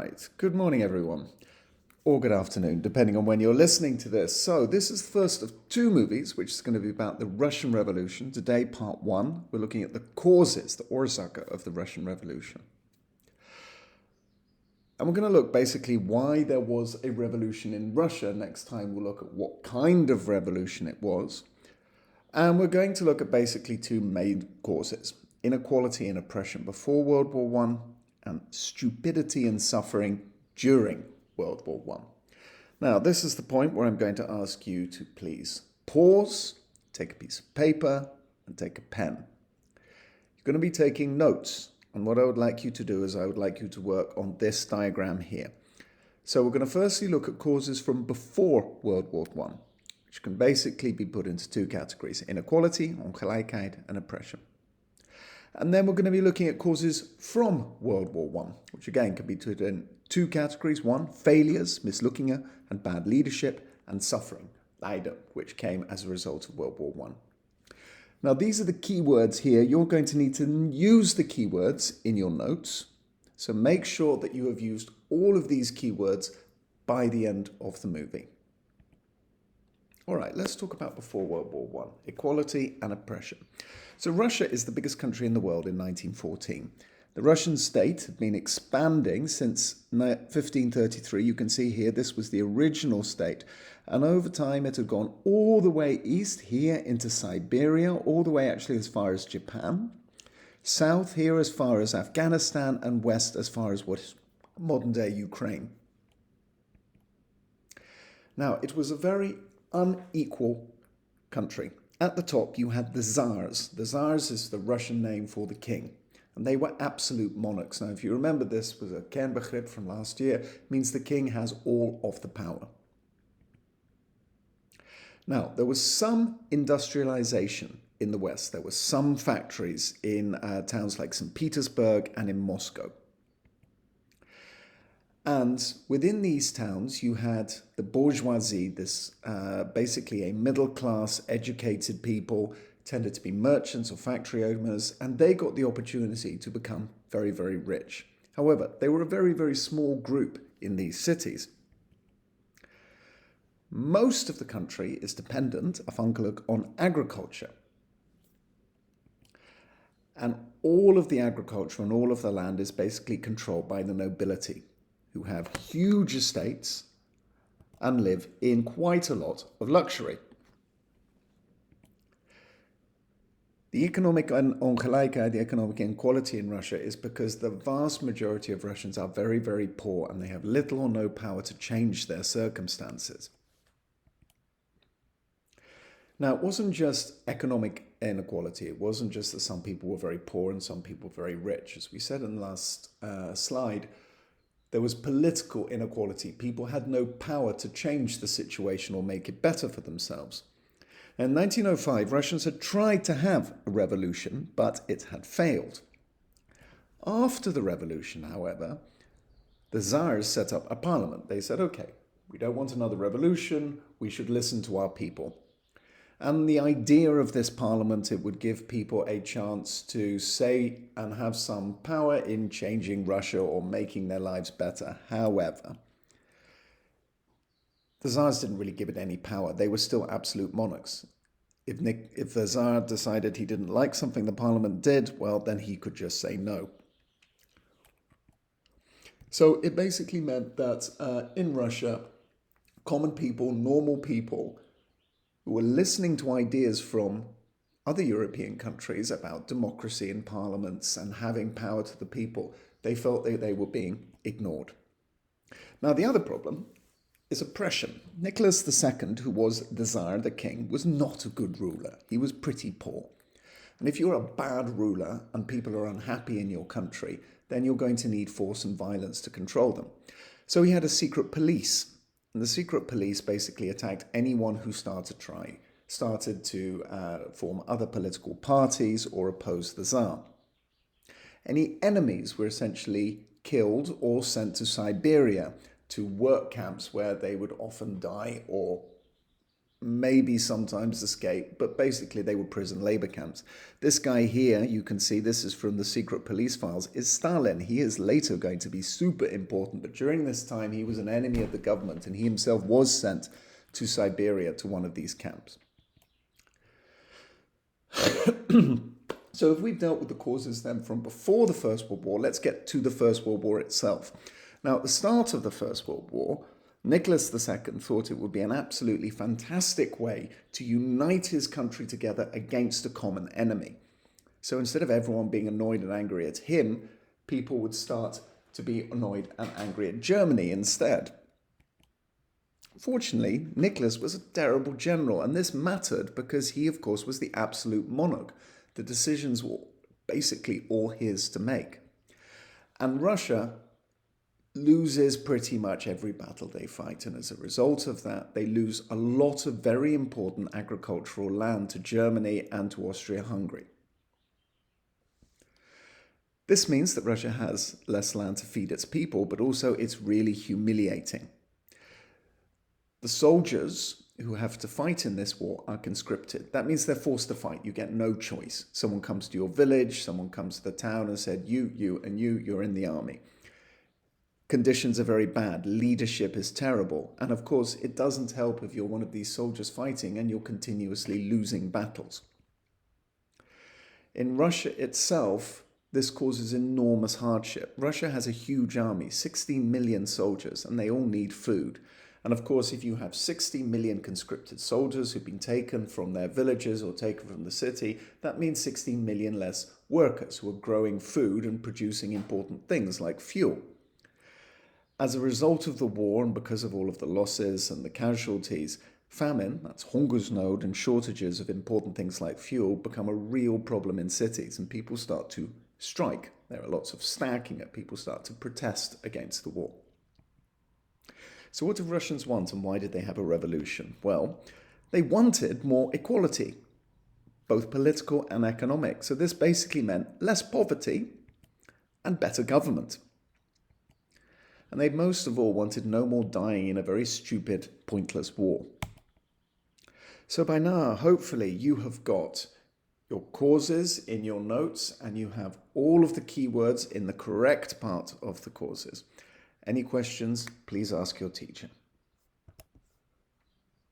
right, good morning everyone, or good afternoon, depending on when you're listening to this. So this is the first of two movies, which is going to be about the Russian Revolution. Today, part one, we're looking at the causes, the Orzaka of the Russian Revolution. And we're going to look basically why there was a revolution in Russia. Next time we'll look at what kind of revolution it was. And we're going to look at basically two main causes: inequality and oppression before World War One, and stupidity and suffering during World War One. Now, this is the point where I'm going to ask you to please pause, take a piece of paper, and take a pen. You're going to be taking notes, and what I would like you to do is I would like you to work on this diagram here. So we're going to firstly look at causes from before World War One, which can basically be put into two categories: inequality, ongelijkheid, and oppression. And then we're going to be looking at causes from World War One, which again can be put in two categories: one, failures, mislukkingen, and bad leadership, and suffering, lijden, which came as a result of World War One. Now, these are the keywords here. You're going to need to use the keywords in your notes. So make sure that you have used all of these keywords by the end of the movie. All right, let's talk about before World War One, equality and oppression. So Russia is the biggest country in the world in 1914. The Russian state had been expanding since 1533. You can see here, this was the original state. And over time, it had gone all the way east here into Siberia, all the way actually as far as Japan, south here as far as Afghanistan, and west as far as what is modern-day Ukraine. Now, it was a very unequal country. At the top, you had the Tsars. The Tsars is the Russian name for the king, and they were absolute monarchs. Now, if you remember, this was a kernbegrip from last year. It means the king has all of the power. Now, there was some industrialization in the West. There were some factories in towns like St. Petersburg and in Moscow. And within these towns, you had the bourgeoisie, this basically a middle-class, educated people, tended to be merchants or factory owners, and they got the opportunity to become very, very rich. However, they were a very, very small group in these cities. Most of the country is dependent, afhankelijk, on agriculture. And all of the agriculture and all of the land is basically controlled by the nobility, who have huge estates and live in quite a lot of luxury. The economic ongelijkheid, the economic inequality in Russia, is because the vast majority of Russians are very, very poor and they have little or no power to change their circumstances. Now, it wasn't just economic inequality. It wasn't just that some people were very poor and some people were very rich. As we said in the last slide, there was political inequality. People had no power to change the situation or make it better for themselves. In 1905, Russians had tried to have a revolution, but it had failed. After the revolution, however, the Tsars set up a parliament. They said, okay, we don't want another revolution. We should listen to our people. And the idea of this parliament, it would give people a chance to say and have some power in changing Russia or making their lives better. However, the Tsars didn't really give it any power. They were still absolute monarchs. If the Tsar decided he didn't like something the parliament did, well, then he could just say no. So it basically meant that in Russia, common people, normal people, who were listening to ideas from other European countries about democracy and parliaments and having power to the people, they felt they were being ignored. Now, the other problem is oppression. Nicholas II, who was the Tsar, the king, was not a good ruler. He was pretty poor. And if you're a bad ruler and people are unhappy in your country, then you're going to need force and violence to control them. So he had a secret police. And the secret police basically attacked anyone who started to form other political parties or oppose the Tsar. Any enemies were essentially killed or sent to Siberia, to work camps where they would often die or maybe sometimes escape, but basically they were prison labor camps. This guy here, you can see this is from the secret police files, is Stalin. He is later going to be super important, but during this time he was an enemy of the government and he himself was sent to Siberia to one of these camps. So if we've dealt with the causes then from before the First World War, let's get to the First World War itself. Now, at the start of the First World War, Nicholas II thought it would be an absolutely fantastic way to unite his country together against a common enemy. So instead of everyone being annoyed and angry at him, people would start to be annoyed and angry at Germany instead. Fortunately, Nicholas was a terrible general, and this mattered because he, of course, was the absolute monarch. The decisions were basically all his to make. And Russia loses pretty much every battle they fight, and as a result of that, they lose a lot of very important agricultural land to Germany and to Austria-Hungary. This means that Russia has less land to feed its people, but also it's really humiliating. The soldiers who have to fight in this war are conscripted. That means they're forced to fight. You get no choice. Someone comes to your village, someone comes to the town and said, you're in the army. Conditions are very bad. Leadership is terrible. And of course, it doesn't help if you're one of these soldiers fighting and you're continuously losing battles. In Russia itself, this causes enormous hardship. Russia has a huge army, 16 million soldiers, and they all need food. And of course, if you have 60 million conscripted soldiers who've been taken from their villages or taken from the city, that means 16 million less workers who are growing food and producing important things like fuel. As a result of the war and because of all of the losses and the casualties, famine, that's hungersnot and shortages of important things like fuel, become a real problem in cities and people start to strike. There are lots of stacking and people start to protest against the war. So what did Russians want and why did they have a revolution? Well, they wanted more equality, both political and economic. So this basically meant less poverty and better government. And they most of all wanted no more dying in a very stupid, pointless war. So by now, hopefully, you have got your causes in your notes and you have all of the keywords in the correct part of the causes. Any questions, please ask your teacher.